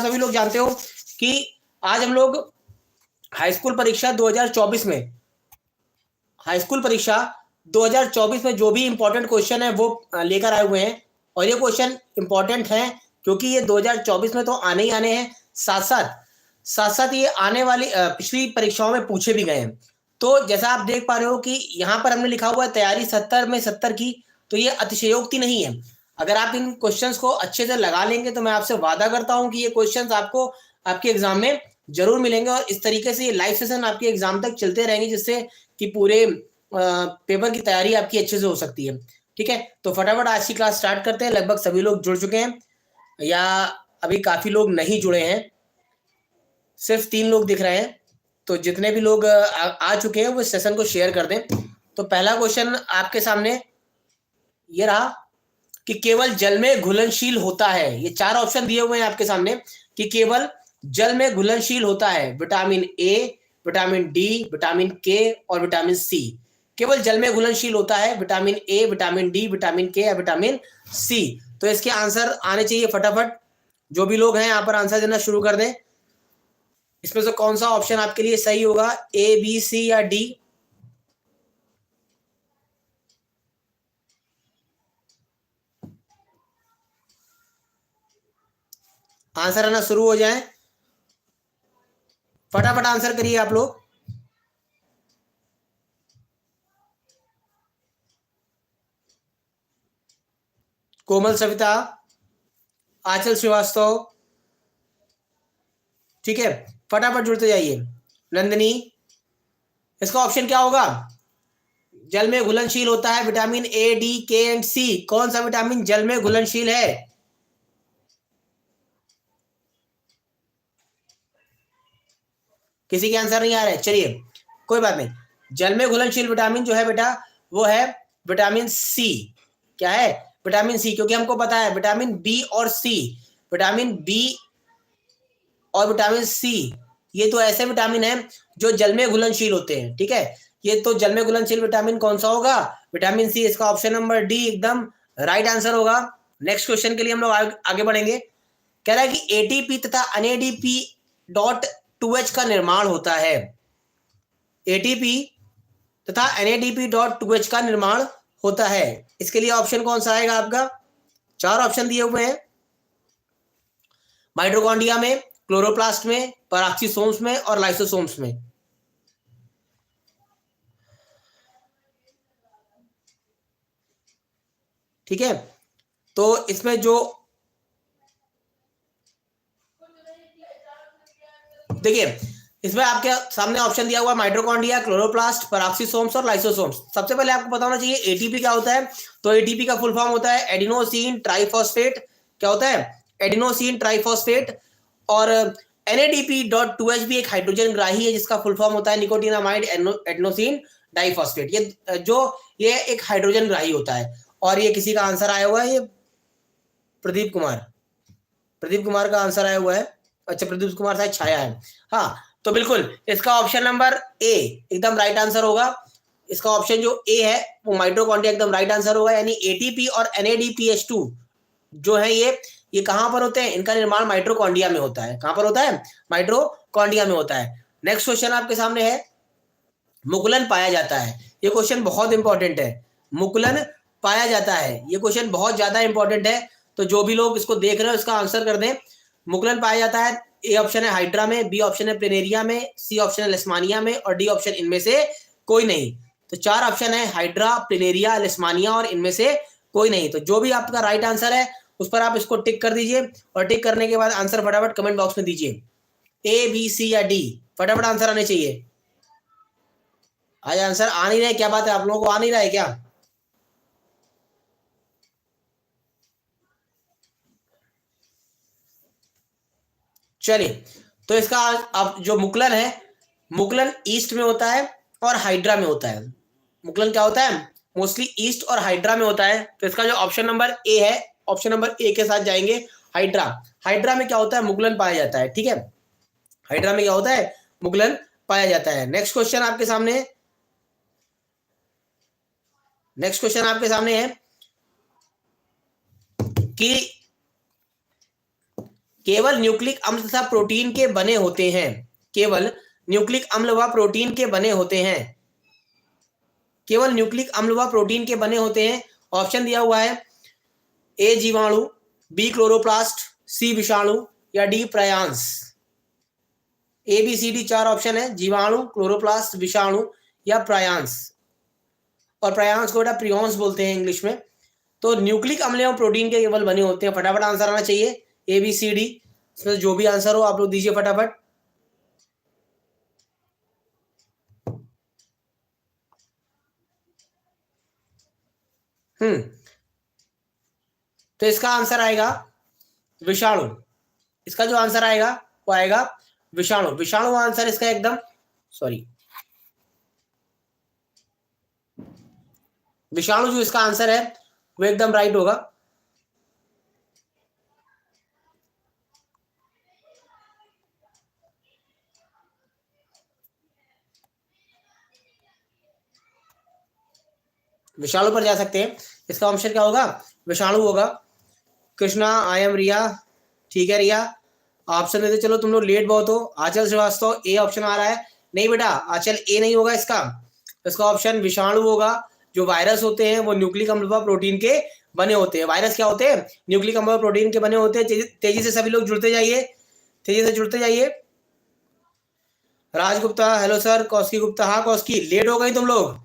आप सभी लोग जानते हो कि आज हम लोग हाई स्कूल परीक्षा 2024 में हाई स्कूल परीक्षा 2024 में जो भी इंपॉर्टेंट क्वेश्चन है वो लेकर आए हुए हैं। और ये क्वेश्चन इंपॉर्टेंट है क्योंकि ये 2024 में तो आने ही आने हैं, साथ साथ ये आने वाली पिछली परीक्षाओं में पूछे भी गए हैं। तो जैसा आप देख पा रहे हो कि यहाँ पर हमने लिखा हुआ है तैयारी 70 में 70 की, तो ये अतिशयोक्ति नहीं है। अगर आप इन क्वेश्चंस को अच्छे से लगा लेंगे तो मैं आपसे वादा करता हूं कि ये क्वेश्चंस आपको आपके एग्जाम में जरूर मिलेंगे। और इस तरीके से ये लाइव सेशन आपके एग्जाम तक चलते रहेंगे जिससे कि पूरे पेपर की तैयारी आपकी अच्छे से हो सकती है। ठीक है, तो फटाफट आज की क्लास स्टार्ट करते हैं। लगभग सभी लोग जुड़ चुके हैं या अभी काफी लोग नहीं जुड़े हैं, सिर्फ 3 लोग दिख रहे हैं। तो जितने भी लोग आ चुके हैं वो सेशन को शेयर कर दें। तो पहला क्वेश्चन आपके सामने ये रहा कि केवल जल में घुलनशील होता है। ये 4 ऑप्शन दिए हुए हैं आपके सामने कि केवल जल में घुलनशील होता है vitamin A, vitamin D, vitamin के और विटामिन सी। केवल जल में घुलनशील होता है vitamin A, vitamin D, vitamin के या विटामिन सी। तो इसके आंसर आने चाहिए फटाफट। जो भी लोग हैं यहाँ पर आंसर देना शुरू कर दें। इसमें से कौन सा ऑप्शन आपके लिए सही होगा, ए, बी, सी या डी? आंसर आना शुरू हो जाए, फटाफट आंसर करिए आप लोग। कोमल सविता, आंचल श्रीवास्तव, ठीक है, फटाफट जुड़ते जाइए। नंदिनी, इसका ऑप्शन क्या होगा? जल में घुलनशील होता है विटामिन ए, डी, के एंड सी। कौन सा विटामिन जल में घुलनशील है? किसी के आंसर नहीं आ रहा है, चलिए कोई बात नहीं। जल में घुलनशील विटामिन जो है बेटा वो है विटामिन सी। क्या है? विटामिन सी, क्योंकि हमको पता है विटामिन बी और सी, विटामिन बी और विटामिन सी ये तो ऐसे विटामिन है जो जल में घुलनशील होते हैं। ठीक है, ये तो जल में घुलनशील विटामिन कौन सा होगा? Vitamin C. इसका ऑप्शन नंबर डी एकदम राइट आंसर होगा। नेक्स्ट क्वेश्चन के लिए हम लोग आगे बढ़ेंगे। कह रहा है कि एटीपी तथा एनएडीपी डॉट 2H का निर्माण होता है। एटीपी तथा एनएडीपी डॉट 2H का निर्माण होता है। इसके लिए ऑप्शन कौन सा आएगा आपका? 4 ऑप्शन दिए हुए हैं, माइटोकॉन्ड्रिया में, क्लोरोप्लास्ट में, पराक्सीसोम्स में और लाइसोसोम्स में। ठीक है, तो इसमें जो देखिए इसमें आपके सामने ऑप्शन दिया हुआ माइटोकॉन्ड्रिया, क्लोरोप्लास्ट, पराक्सीसोम्स और लाइसोसोम्स। सबसे पहले आपको पता होना चाहिए एटीपी क्या होता है। तो एटीपी का फुल फॉर्म होता है एडिनोसिन ट्राइफॉस्फेट। क्या होता है? Adenosine triphosphate. और NADP.2H भी एक हाइड्रोजन ग्राही है जिसका फुल फॉर्म होता है निकोटिनामाइड एडिनोसिन डाइफॉस्फेट। ये एक हाइड्रोजन ग्राही होता है। और ये किसी का आंसर आया हुआ है, ये प्रदीप कुमार का आंसर आया हुआ है। अच्छा, प्रदीप कुमार शायद छाया है। हाँ, तो बिल्कुल इसका ऑप्शन नंबर ए एकदम राइट आंसर होगा। इसका ऑप्शन जो ए है वो माइटोकॉन्ड्रिया एकदम राइट आंसर होगा। यानी एटीपी और NADPH2 जो है ये कहां पर होते हैं? इनका निर्माण माइटोकॉन्ड्रिया में होता है। कहां पर होता है? माइटोकॉन्ड्रिया में होता है। नेक्स्ट क्वेश्चन आपके सामने है, मुकुलन पाया जाता है। ये क्वेश्चन बहुत इंपॉर्टेंट है। मुकुलन पाया जाता है, ये क्वेश्चन बहुत ज्यादा इंपॉर्टेंट है। तो जो भी लोग इसको देख रहे हो इसका आंसर कर दें। मुकुलन पाया जाता है, ए ऑप्शन है हाइड्रा में, बी ऑप्शन है प्लेनेरिया में, सी ऑप्शन है लेशमानिया में और डी ऑप्शन इनमें से कोई नहीं। तो 4 ऑप्शन है हाइड्रा, प्लेनेरिया, लेशमानिया और इनमें से कोई नहीं। तो जो भी आपका राइट आंसर है उस पर आप इसको टिक कर दीजिए और टिक करने के बाद आंसर फटाफट कमेंट बॉक्स में दीजिए। ए, बी, सी या डी, फटाफट आंसर आने चाहिए। आज आंसर आ नहीं रहे, क्या बात है, आप लोगों को आ नहीं रहा है क्या? चलिए, तो इसका अब जो मुकुलन है, मुकुलन ईस्ट में होता है और हाइड्रा में होता है। मुकुलन क्या होता है? मोस्टली ईस्ट और हाइड्रा में होता है। तो इसका जो ऑप्शन नंबर ए है, ऑप्शन नंबर ए के साथ जाएंगे। हाइड्रा, हाइड्रा में क्या होता है? मुकुलन पाया जाता है। ठीक है, हाइड्रा में क्या होता है? मुकुलन पाया जाता है। नेक्स्ट क्वेश्चन आपके सामने है, नेक्स्ट क्वेश्चन आपके सामने है कि केवल न्यूक्लिक अम्ल तथा प्रोटीन के बने होते हैं। केवल न्यूक्लिक अम्ल व प्रोटीन के बने होते हैं। केवल न्यूक्लिक अम्ल व प्रोटीन के बने होते हैं। ऑप्शन दिया हुआ है, ए जीवाणु, बी क्लोरोप्लास्ट, सी विषाणु या डी प्रयांस। A B C D 4 option है, जीवाणु, क्लोरोप्लास्ट, विषाणु या प्रयांस। और प्रयांस को बेटा प्रियॉन्स बोलते हैं इंग्लिश में। तो न्यूक्लिक अम्ल एवं प्रोटीन के केवल बने होते हैं। फटाफट आंसर आना चाहिए, ए बी सी डी। इसमें जो भी आंसर हो आप लोग दीजिए फटाफट। तो इसका आंसर आएगा विषाणु। इसका जो आंसर आएगा वो आएगा विषाणु। विषाणु आंसर इसका एकदम, सॉरी, विषाणु जो इसका आंसर है वो एकदम राइट होगा। विषाणु पर जा सकते हैं। इसका ऑप्शन क्या होगा, विषाणु होगा। कृष्णा, आई एम रिया, ठीक है रिया, ऑप्शन देते चलो, तुम लोग लेट बहुत हो। आंचल श्रीवास्तव, ए ऑप्शन आ रहा है। नहीं बेटा, आंचल ए नहीं होगा इसका ऑप्शन विषाणु होगा। जो वायरस होते हैं वो न्यूक्लिक अम्ल व प्रोटीन के बने होते हैं। वायरस क्या होते हैं, न्यूक्लिक अम्ल व प्रोटीन के बने होते हैं। तेजी से सभी लोग जुड़ते जाइए, तेजी से जुड़ते जाइए। राज गुप्ता, हेलो सर। कौशकी गुप्ता, हाँ कौशकी, लेट हो गई तुम लोग।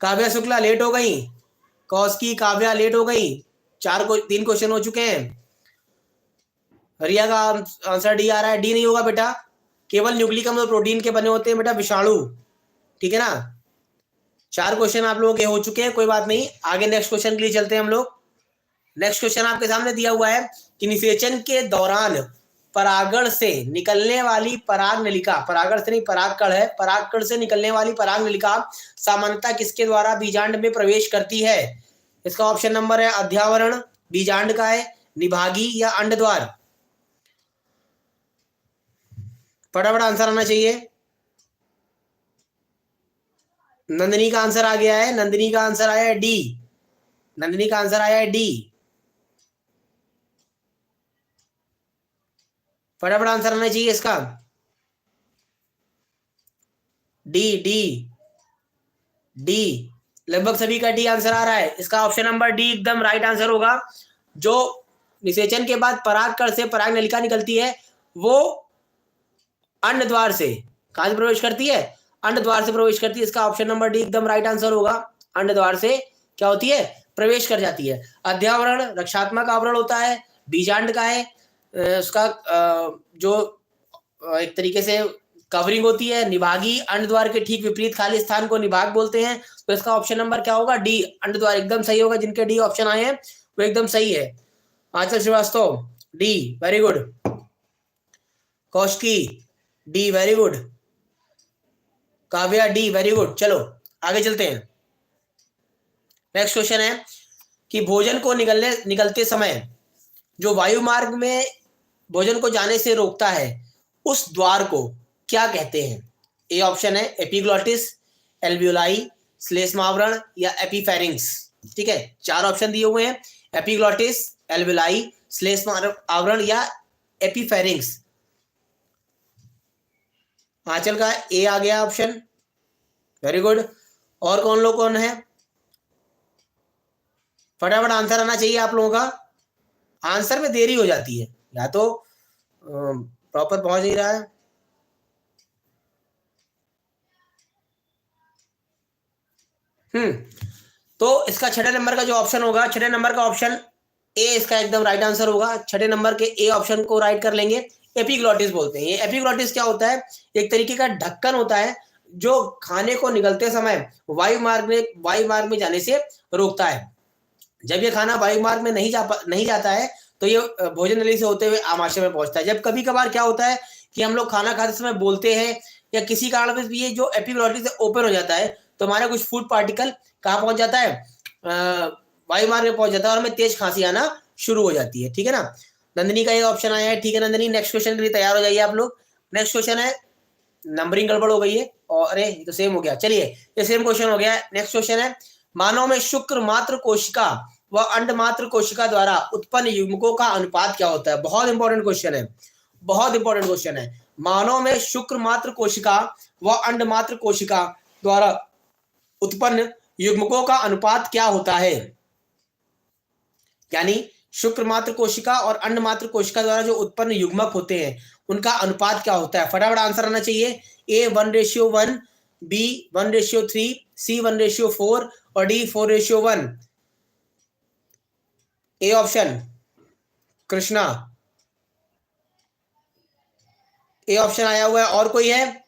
काव्या शुक्ला लेट हो गई। कौशकी, काव्या लेट हो गई। 3 क्वेश्चन हो चुके हैं। रिया का आंसर डी आ रहा है। डी नहीं होगा बेटा, केवल न्यूक्लिक अम्ल और प्रोटीन के बने होते हैं बेटा विषाणु, ठीक है ना। 4 क्वेश्चन आप लोगों के हो चुके हैं, कोई बात नहीं। आगे नेक्स्ट क्वेश्चन के लिए चलते हैं हम लोग। नेक्स्ट क्वेश्चन आपके सामने दिया हुआ है कि निषेचन के दौरान परागण से निकलने वाली पराग नलिका, परागण से नहीं परागकण है, परागकण से निकलने वाली पराग नलिका सामान्यतः किसके द्वारा बीजांड में प्रवेश करती है। इसका ऑप्शन नंबर है अध्यावरण, बीजांड का है, निभागी या अंडद्वार। फटाफट आंसर आना चाहिए। नंदिनी का आंसर आ गया है, नंदिनी का आंसर आया है डी। नंदिनी का आंसर आया है डी। फटाफट आंसर आना चाहिए इसका। डी डी डी, लगभग सभी का डी आंसर आ रहा है। इसका ऑप्शन नंबर डी एकदम राइट आंसर होगा। जो निषेचन के बाद परागकण से पराग नलिका निकलती है वो अंड द्वार से कहां से प्रवेश करती है, अंड द्वार से प्रवेश करती है। इसका ऑप्शन नंबर डी एकदम राइट आंसर होगा। अंड द्वार से क्या होती है, प्रवेश कर जाती है। अध्यावरण रक्षात्मक आवरण होता है, बीजांड का है, उसका जो एक तरीके से कवरिंग होती है। निभागी अंड द्वार के ठीक विपरीत खाली स्थान को निभाग बोलते हैं। तो इसका ऑप्शन नंबर क्या होगा, डी अंड द्वार एकदम सही होगा। जिनके डी ऑप्शन आए हैं वो एकदम सही है। Aanchal Shrivastava D, very good. Kaushiki D, very good. Kavya D, very good. चलो आगे चलते हैं। नेक्स्ट क्वेश्चन है कि भोजन को निकलते समय जो वायु मार्ग में भोजन को जाने से रोकता है उस द्वार को क्या कहते हैं। ए ऑप्शन है एपिग्लॉटिस, एल्वियोलाई, श्लेष्मावरण या एपिफेरिंक्स। ठीक है, 4 ऑप्शन दिए हुए हैं, एपिग्लॉटिस, एल्वियोलाई, श्लेष्मावरण या एपिफेरिंक्स। आंचल का ए आ गया ऑप्शन, वेरी गुड। और कौन है, फटाफट आंसर आना चाहिए आप लोगों का। आंसर में देरी हो जाती है, या तो प्रॉपर पहुंच नहीं रहा है। तो इसका 6 नंबर का जो ऑप्शन होगा, 6 नंबर का ऑप्शन ए इसका एकदम राइट आंसर होगा। 6 नंबर के ए ऑप्शन को राइट कर लेंगे। एपिग्लॉटिस बोलते हैं। ये एपिग्लॉटिस क्या होता है, एक तरीके का ढक्कन होता है जो खाने को निगलते समय वायु मार्ग में जाने से रोकता है। जब ये खाना वायु मार्ग में नहीं जाता है तो ये भोजन नली से होते हुए आमाशय में पहुंचता है। जब कभी कभार क्या होता है कि हम लोग खाना खाते समय बोलते हैं या किसी कारण से ये जो एपिग्लॉटिस ओपन हो जाता है तो हमारा कुछ फूड पार्टिकल कहाँ पहुंच जाता है, वायु मार्ग में पहुंच जाता है और हमें तेज खांसी आना शुरू हो जाती है। ठीक है ना। नंदिनी का ये ऑप्शन आया है। ठीक है नंदिनी, नेक्स्ट क्वेश्चन के लिए तैयार हो जाइए आप लोग। नेक्स्ट क्वेश्चन है, नंबरिंग गड़बड़ हो गई है और अरे ये तो सेम हो गया। चलिए ये सेम क्वेश्चन हो गया। नेक्स्ट क्वेश्चन है, मानव में शुक्र मात्र कोशिका व अंडमात्र कोशिका द्वारा उत्पन्न युग्मकों का अनुपात क्या होता है? बहुत इंपॉर्टेंट क्वेश्चन है, बहुत इंपॉर्टेंट क्वेश्चन है। मानव में शुक्र मात्र कोशिका व अंडमात्र कोशिका द्वारा उत्पन्न युग्मकों का अनुपात क्या होता है? यानी शुक्र मात्र कोशिका और अंडमात्र कोशिका द्वारा जो उत्पन्न युग्मक होते हैं उनका अनुपात क्या होता है? फटाफट आंसर आना चाहिए। ए 1:1, बी 1:3, सी 1:4 और D 4:1। A option Krishna, A option आया हुआ है। और कोई है?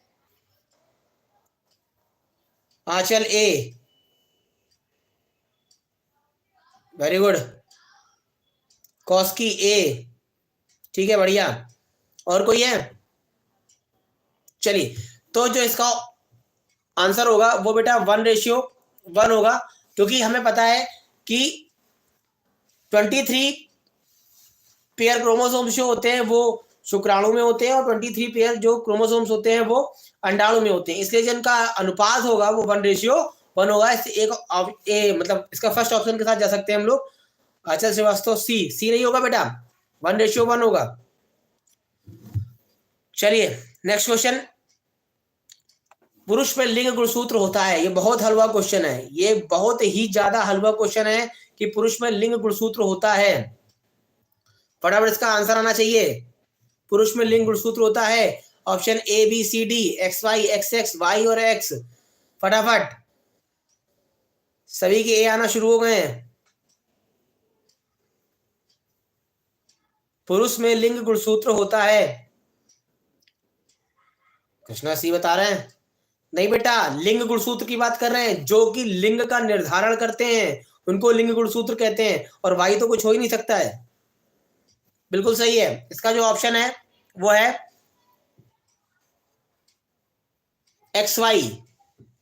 आंचल ए, वेरी गुड। कौस्की ए, ठीक है, बढ़िया। और कोई है? चलिए, तो जो इसका आंसर होगा वो बेटा 1:1 होगा, क्योंकि हमें पता है कि 23 पेयर क्रोमोसोम्स जो होते हैं वो शुक्राणु में होते हैं और 23 पेयर जो क्रोमोसोम्स होते हैं वो अंडाणु में होते हैं, इसलिए जिनका अनुपात होगा वो 1:1 होगा। इससे एक मतलब इसका फर्स्ट ऑप्शन के साथ जा सकते हैं हम लोग। अच्छा श्रीवास्तव, सी नहीं होगा बेटा, 1:1 होगा। चलिए नेक्स्ट क्वेश्चन। पुरुष में लिंग गुणसूत्र होता है, ये बहुत हलवा क्वेश्चन है, ये बहुत ही ज्यादा हलवा क्वेश्चन है कि पुरुष में लिंग गुणसूत्र होता है। फटाफट इसका आंसर आना चाहिए। पुरुष में लिंग गुणसूत्र होता है, option A B C D, X Y, X X, Y और एक्स। फटाफट सभी के ए आना शुरू हो गए हैं। पुरुष में लिंग गुणसूत्र होता है, कृष्णा सी बता रहे हैं। नहीं बेटा, लिंग गुणसूत्र की बात कर रहे हैं, जो कि लिंग का निर्धारण करते हैं उनको लिंग गुणसूत्र कहते हैं, और वाई तो कुछ हो ही नहीं सकता है। बिल्कुल सही है, इसका जो ऑप्शन है वो है एक्स वाई।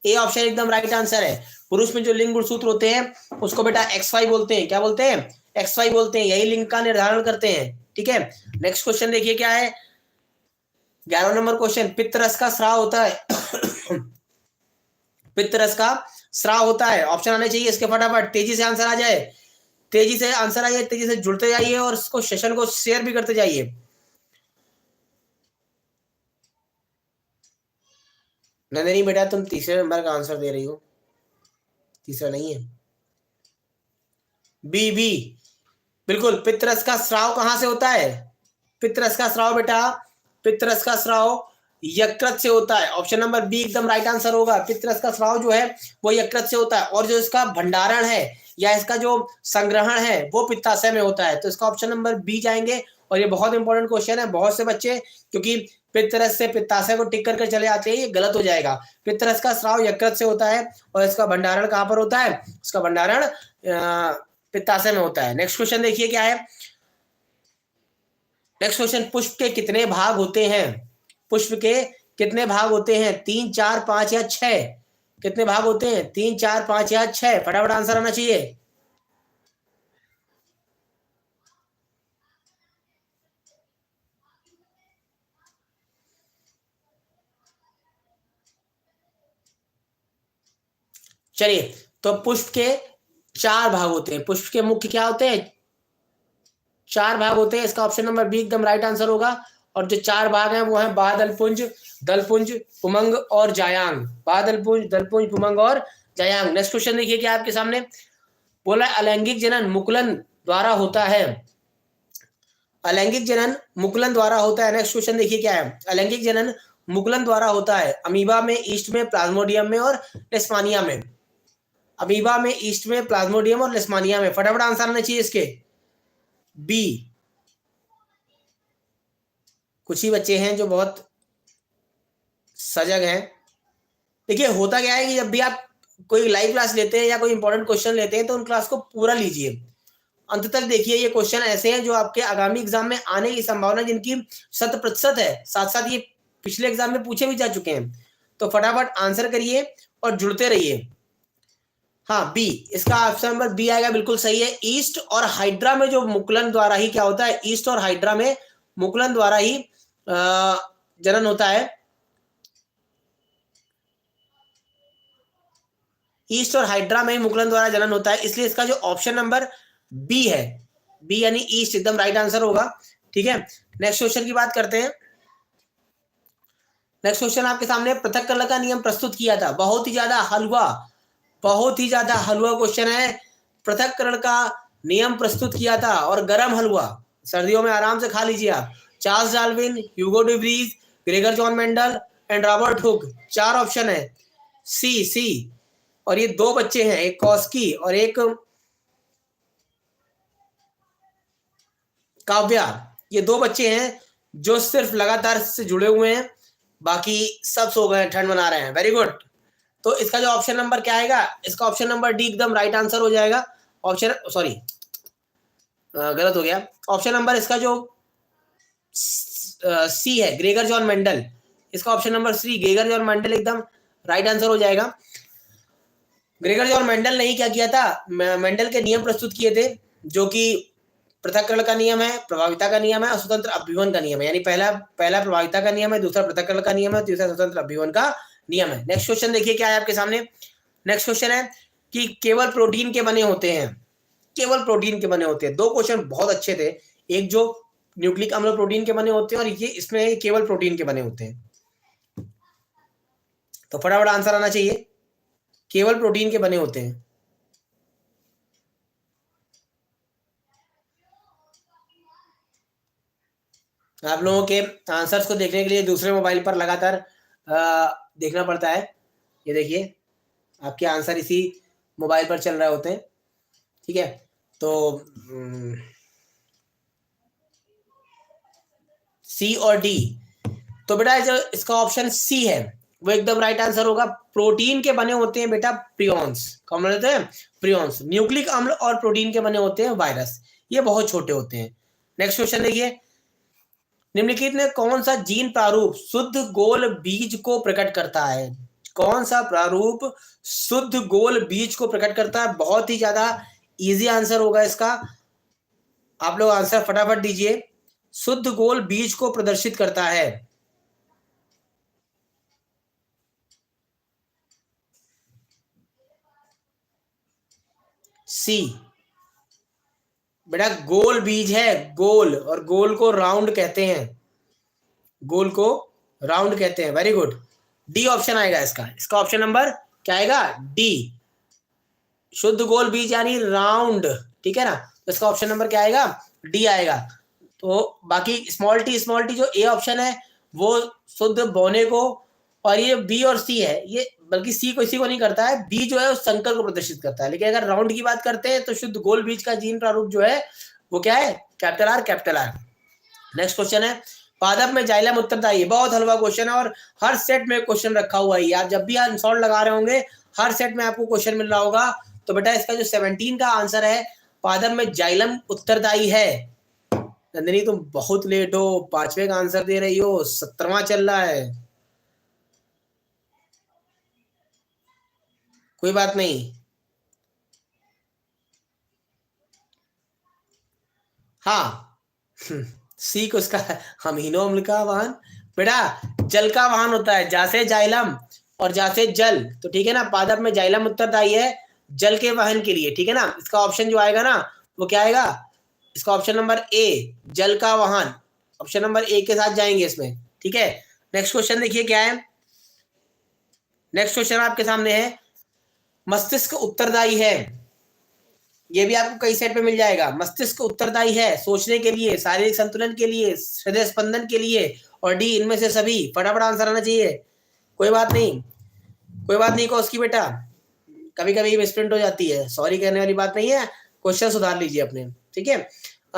ए ऑप्शन एकदम राइट आंसर है। पुरुष में जो लिंग गुणसूत्र होते हैं उसको बेटा एक्स वाई बोलते हैं। क्या बोलते हैं? एक्स वाई बोलते हैं, यही लिंग का निर्धारण करते हैं। ठीक है, नेक्स्ट क्वेश्चन देखिए क्या है। 11 नंबर क्वेश्चन। पित्तरस का स्राव होता है पित्तरस का स्राव होता है, ऑप्शन आने चाहिए इसके। फटाफट तेजी से आंसर आ जाए, तेजी से आंसर आ जाए, तेजी से जुड़ते जाइए और इसको सेशन को शेयर भी करते जाइए। नहीं बेटा, तुम तीसरे नंबर का आंसर दे रही हो, तीसरा नहीं है। बी बी, बिल्कुल। पित्तरस का स्राव कहां से होता है? पित्तरस का स्राव बेटा, पित्तरस का स्राव यकृत से होता है। ऑप्शन नंबर बी एकदम राइट आंसर होगा। पित्तरस का स्राव जो है वो यकृत से होता है, और जो इसका भंडारण है या इसका जो संग्रहण है वो पित्ताशय में होता है। तो इसका ऑप्शन नंबर बी जाएंगे। और ये बहुत इंपॉर्टेंट क्वेश्चन है, बहुत से बच्चे क्योंकि पित्तरस से पित्ताशय को टिक करके चले आते हैं, ये गलत हो जाएगा। पित्तरस का स्राव यकृत से होता है और इसका भंडारण कहां पर होता है? इसका भंडारण पित्ताशय में होता है। नेक्स्ट क्वेश्चन देखिए क्या है। Next question. पुष्प के कितने भाग होते हैं? पुष्प के कितने भाग होते हैं? 3, 4, 5 या 6? कितने भाग होते हैं? 3, 4, 5 या 6? फटाफट आंसर आना चाहिए। चलिए, तो पुष्प के 4 भाग होते हैं। पुष्प के मुख्य क्या होते हैं? 4 भाग होते हैं। इसका ऑप्शन नंबर बी एकदम राइट आंसर होगा। और जो 4 भाग हैं वो हैं बादलपुंज, दलपुंज, पुमंग और जायांग। बादलपुंज, दलपुंज, पुमंग और जायांग। नेक्स्ट क्वेश्चन देखिए क्या आपके सामने बोला। अलैंगिक जनन मुकुलन द्वारा होता है। अलैंगिक जनन मुकुलन द्वारा होता है। नेक्स्ट क्वेश्चन देखिए क्या है। अलैंगिक जनन मुकुलन द्वारा होता है अमीबा में, ईस्ट में, प्लाज्मोडियम में और लेशमानिया में। अमीबा में, ईस्ट में, प्लाज्मोडियम और लेशमानिया में। फटाफट आंसर आना चाहिए इसके। बी। कुछ ही बच्चे हैं जो बहुत सजग हैं। देखिए होता क्या है कि जब भी आप कोई लाइव क्लास लेते हैं या कोई इंपॉर्टेंट क्वेश्चन लेते हैं तो उन क्लास को पूरा लीजिए, अंत तक देखिए। ये क्वेश्चन ऐसे हैं जो आपके आगामी एग्जाम में आने की संभावना जिनकी 100% है, साथ साथ ये पिछले एग्जाम में पूछे भी जा चुके हैं। तो फटाफट आंसर करिए और जुड़ते रहिए। हाँ बी, इसका ऑप्शन नंबर बी आएगा, बिल्कुल सही है। ईस्ट और हाइड्रा में जो मुकुलन द्वारा ही क्या होता है? ईस्ट और हाइड्रा में मुकुलन द्वारा ही जनन होता है। ईस्ट और हाइड्रा में मुकुलन द्वारा जनन होता है, इसलिए इसका जो ऑप्शन नंबर बी है, बी यानी ईस्ट एकदम राइट आंसर होगा। ठीक है, नेक्स्ट क्वेश्चन की बात करते हैं। नेक्स्ट क्वेश्चन आपके सामने, पृथक कर्ण का नियम प्रस्तुत किया था। बहुत ही ज्यादा हलवा क्वेश्चन है। पृथक कर्ण का नियम प्रस्तुत किया था और गरम हलवा सर्दियों में आराम से खा लीजिए आप। Charles Darwin, Hugo day Vries, Gregor John Mendel and Robert Hooke. 4 option है, सी। और ये 2 बच्चे हैं, एक कॉस्की और एक काव्या। ये 2 बच्चे हैं जो सिर्फ लगातार से जुड़े हुए हैं, बाकी सब सो गए, ठंड मना रहे हैं। Very good. तो इसका जो ऑप्शन नंबर क्या आएगा, इसका ऑप्शन नंबर डी एकदम राइट आंसर हो जाएगा। ऑप्शन सॉरी गलत हो गया, ऑप्शन नंबर इसका जो सी है, ग्रेगर जॉन मेंडल, इसका option number C Gregor John Mendel एकदम राइट आंसर हो जाएगा। ग्रेगर जॉन मेंडल ने क्या किया था, मेंडल के नियम प्रस्तुत किए थे, जो कि पृथक्करण का नियम है, प्रभाविता का नियम है और स्वतंत्र अभ्युवन का नियम है। यानी पहला प्रभाविता का नियम है, दूसरा पृथक्करण का नियम है, तीसरा स्वतंत्र अभ्युवन का नियम है। नेक्स्ट क्वेश्चन देखिए क्या है आपके सामने। नेक्स्ट क्वेश्चन है कि केवल प्रोटीन के बने होते हैं, केवल प्रोटीन के बने होते हैं। 2 क्वेश्चन बहुत अच्छे थे, एक जो न्यूक्लिक अम्ल प्रोटीन के बने होते हैं और ये इसमें केवल प्रोटीन के बने होते हैं। तो फटाफट आंसर आना चाहिए, केवल प्रोटीन के बने होते हैं। आप लोगों के आंसर्स को देखने के लिए दूसरे मोबाइल पर लगातार देखना पड़ता है। ये देखिए आपके आंसर इसी मोबाइल पर चल रहे होते हैं। ठीक है, तो सी और डी, तो बेटा जो इसका ऑप्शन सी है वो एकदम राइट आंसर होगा। प्रोटीन के बने होते हैं बेटा प्रियॉन्स, कौन बने होते हैं, प्रियॉन्स। न्यूक्लिक अम्ल और प्रोटीन के बने होते हैं वायरस, ये बहुत छोटे होते हैं। नेक्स्ट क्वेश्चन देखिए, निम्नलिखित में कौन सा जीन प्रारूप शुद्ध गोल बीज को प्रकट करता है। कौन सा प्रारूप शुद्ध गोल बीज को प्रकट करता है। बहुत ही ज्यादा इजी आंसर होगा इसका, आप लोग आंसर फटाफट दीजिए। शुद्ध गोल बीज को प्रदर्शित करता है, सी। बेटा गोल बीज है, गोल, और गोल को राउंड कहते हैं, गोल को राउंड कहते हैं। वेरी गुड, डी ऑप्शन आएगा इसका। इसका ऑप्शन नंबर क्या आएगा, डी। शुद्ध गोल बीज यानी राउंड, ठीक है ना, तो इसका ऑप्शन नंबर क्या आएगा, डी आएगा। तो बाकी स्मॉल टी जो ए ऑप्शन है वो शुद्ध बोने को, और ये बी और सी है, ये बल्कि सी को इसी को नहीं करता है, बी जो है उस संकर को प्रदर्शित करता है। लेकिन अगर राउंड की बात करते हैं तो शुद्ध गोल बीज का जीन प्रारूप जो है वो क्या है, capital R, capital R. Next question है, पादप में जाइलम उत्तरदायी। बहुत हलवा क्वेश्चन है और हर सेट में क्वेश्चन रखा हुआ है। आप जब भी आंसर लगा रहे होंगे हर सेट में आपको क्वेश्चन मिल रहा होगा। तो बेटा इसका जो 17 का आंसर है, पादप में जाइलम उत्तरदायी है। नंदिनी तुम बहुत लेट हो, 5वें का आंसर दे रही हो, 17वां चल रहा है। कोई बात नहीं, हाँ सी को इसका अमीनो अम्ल का वाहन, बेटा जल का वाहन होता है, जैसे जाइलम और जैसे जल। तो ठीक है ना, पादप में जाइलम उत्तरदायी है जल के वहन के लिए। ठीक है ना, इसका ऑप्शन जो आएगा ना वो क्या आएगा, इसका ऑप्शन नंबर ए, जल का वाहन, ऑप्शन नंबर ए के साथ जाएंगे इसमें। ठीक है, नेक्स्ट क्वेश्चन देखिए क्या है। नेक्स्ट क्वेश्चन आपके सामने है, मस्तिष्क उत्तरदायी है। ये भी आपको कई सेट पे मिल जाएगा। मस्तिष्क उत्तरदायी है सोचने के लिए, शारीरिक संतुलन के लिए, हृदय स्पंदन के लिए, और डी इनमें से सभी। फटाफट आंसर आना चाहिए। कोई बात नहीं, कोई बात नहीं कौशकी बेटा, कभी कभी मिसप्रिंट हो जाती है, सॉरी कहने वाली बात नहीं है, क्वेश्चन सुधार लीजिए अपने। ठीक है,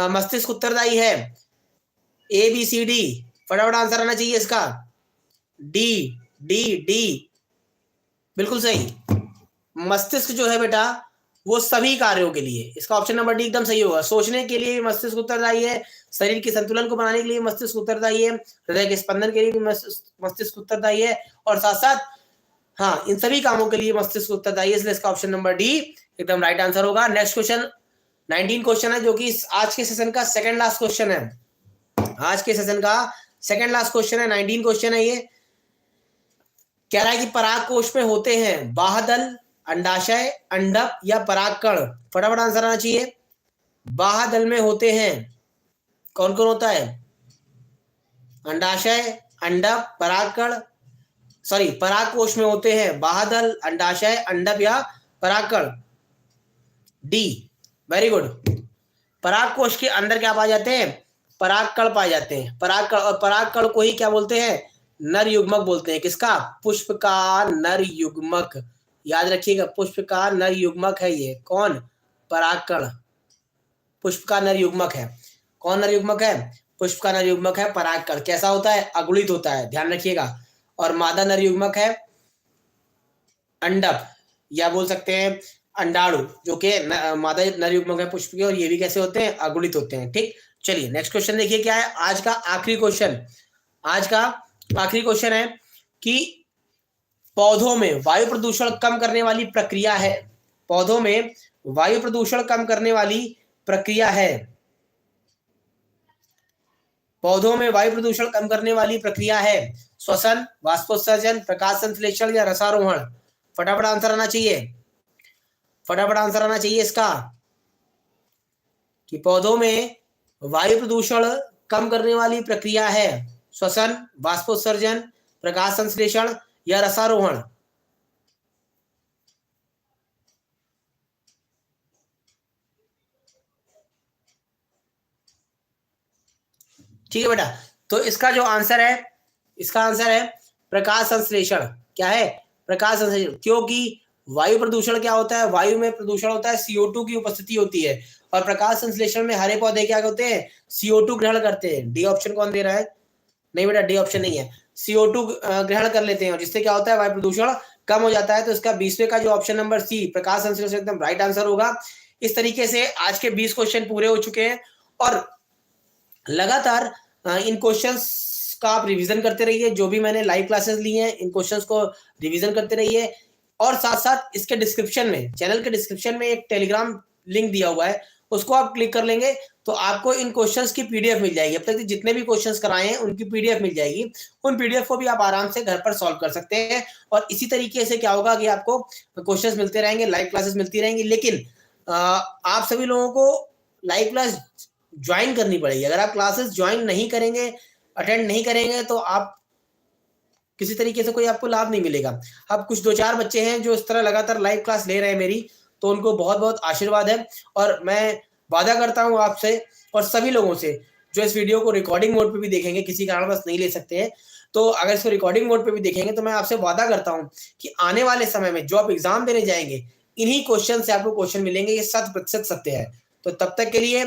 मस्तिष्क उत्तरदायी है ए बी सी डी। फटाफट आंसर आना चाहिए इसका, डी डी डी, बिल्कुल सही। मस्तिष्क जो है बेटा वो सभी कार्यों के लिए, इसका ऑप्शन नंबर डी एकदम सही होगा। सोचने के लिए मस्तिष्क उत्तरदायी है, शरीर के संतुलन को बनाने के लिए मस्तिष्क उत्तरदायी है, हृदय के स्पंदन के लिए भी मस्तिष्क उत्तरदायी है, और साथ साथ हाँ इन सभी कामों के लिए मस्तिष्क उत्तरदायी है, इसलिए इसका ऑप्शन नंबर डी एकदम राइट आंसर होगा। नेक्स्ट क्वेश्चन 19 क्वेश्चन है, जो कि आज के सेशन का सेकंड लास्ट क्वेश्चन है। आज के सेशन का सेकंड लास्ट क्वेश्चन है, 19 क्वेश्चन है। ये कह रहा है कि पराग कोश में होते हैं बाह्यदल, अंडाशय, अंडक या परागकण। फटाफट आंसर आना चाहिए। बाह्यदल में होते हैं? कौन कौन होता है? अंडाशय, अंडक, परागकण, सॉरी परागकोश में होते हैं बाह्यदल, अंडाशय, अंडक या परागकण। D, very good. परागकोश के अंदर क्या पाए जाते हैं? परागकण पाए जाते हैं। परागकण, और परागकण को ही क्या बोलते हैं? नर युग्मक बोलते हैं। किसका? पुष्प का नर युग्मक। याद रखिएगा, पुष्प का नर युग्मक है ये। कौन? परागकण पुष्प का नर युग्मक है। कौन नर युग्मक है? पुष्प का नर युग्मक है परागकण। कैसा होता है? अगुणित होता है, ध्यान रखिएगा। और मादा नर युग्मक है अंडक, या बोल सकते हैं अंडाणु, जो कि मादा नर युग्मक है पुष्प के, और ये भी कैसे होते हैं? अगुणित होते हैं। ठीक, चलिए नेक्स्ट क्वेश्चन देखिए क्या है आज का आखिरी क्वेश्चन। आज का आखिरी क्वेश्चन है कि पौधों में वायु प्रदूषण कम करने वाली प्रक्रिया है। पौधों में वायु प्रदूषण कम करने वाली प्रक्रिया है। पौधों में वायु प्रदूषण कम करने वाली प्रक्रिया है श्वसन, वाष्पोत्सर्जन, प्रकाश संश्लेषण या रसारोहण। फटाफट आंसर आना चाहिए, फटाफट आंसर आना चाहिए इसका, कि पौधों में वायु प्रदूषण कम करने वाली प्रक्रिया है श्वसन, वाष्पोत्सर्जन, प्रकाश संश्लेषण या रसारोहण। ठीक है बेटा, तो इसका जो आंसर है, इसका आंसर है प्रकाश संश्लेषण। क्या है? प्रकाश संश्लेषण। क्योंकि वायु प्रदूषण क्या होता है? वायु में प्रदूषण होता है, CO2 की उपस्थिति होती है, और प्रकाश संश्लेषण में हरे पौधे क्या होते हैं? CO2 ग्रहण करते हैं। डी ऑप्शन कौन दे रहा है? नहीं बेटा, डी ऑप्शन नहीं है। CO2 ग्रहण कर लेते हैं, और जिससे क्या होता है? वायु प्रदूषण कम हो जाता है। तो इसका 20वें का जो ऑप्शन नंबर सी, प्रकाश संश्लेषण, एकदम राइट आंसर होगा। इस तरीके से आज के 20 क्वेश्चन पूरे हो चुके हैं, और लगातार इन क्वेश्चंस का आप रिवीजन करते रहिए। जो भी मैंने लाइव क्लासेस ली हैं, इन क्वेश्चंस को रिवीजन करते रहिए। और साथ साथ इसके डिस्क्रिप्शन में, चैनल के डिस्क्रिप्शन में एक टेलीग्राम लिंक दिया हुआ है, उसको आप क्लिक कर लेंगे तो आपको इन क्वेश्चंस की PDF मिल जाएगी। अब तक जितने भी क्वेश्चंस कराए हैं उनकी PDF मिल जाएगी। उन PDF को भी आप आराम से घर पर सॉल्व कर सकते हैं। और इसी तरीके से क्या होगा कि आपको क्वेश्चंस मिलते रहेंगे, लाइव क्लासेस मिलती रहेंगी। लेकिन आप सभी लोगों को लाइव क्लास ज्वाइन करनी पड़ेगी। अगर आप क्लासेस ज्वाइन नहीं करेंगे, अटेंड नहीं करेंगे, तो आप किसी तरीके से कोई आपको लाभ नहीं मिलेगा। अब कुछ 2-4 बच्चे हैं जो इस तरह लगातार लाइव क्लास ले रहे हैं मेरी, तो उनको बहुत बहुत आशीर्वाद है। और मैं वादा करता हूं आपसे और सभी लोगों से जो इस वीडियो को रिकॉर्डिंग मोड पे भी देखेंगे, किसी कारणवश नहीं ले सकते हैं, तो अगर इसको रिकॉर्डिंग मोड पे भी देखेंगे, तो मैं आपसे वादा करता हूं कि आने वाले समय में जो आप एग्जाम देने जाएंगे, इन्हीं क्वेश्चन से आपको क्वेश्चन मिलेंगे। ये 100% सत्य है। तो तब तक के लिए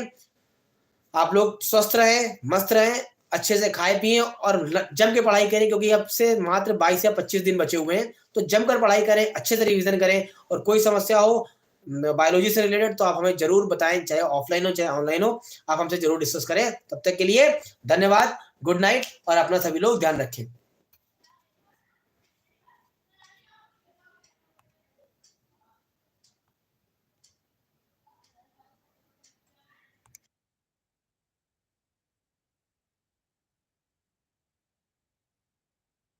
आप लोग स्वस्थ रहें, मस्त रहें, अच्छे से खाए पिए और जम के पढ़ाई करें, क्योंकि अब से मात्र 22 या 25 दिन बचे हुए हैं। तो जमकर पढ़ाई करें, अच्छे से रिवीजन करें, और कोई समस्या हो बायोलॉजी से रिलेटेड तो आप हमें जरूर बताएं, चाहे ऑफलाइन हो चाहे ऑनलाइन हो, आप हमसे जरूर डिस्कस करें। तब तक के लिए धन्यवाद, गुड नाइट, और अपना सभी लोग ध्यान रखें।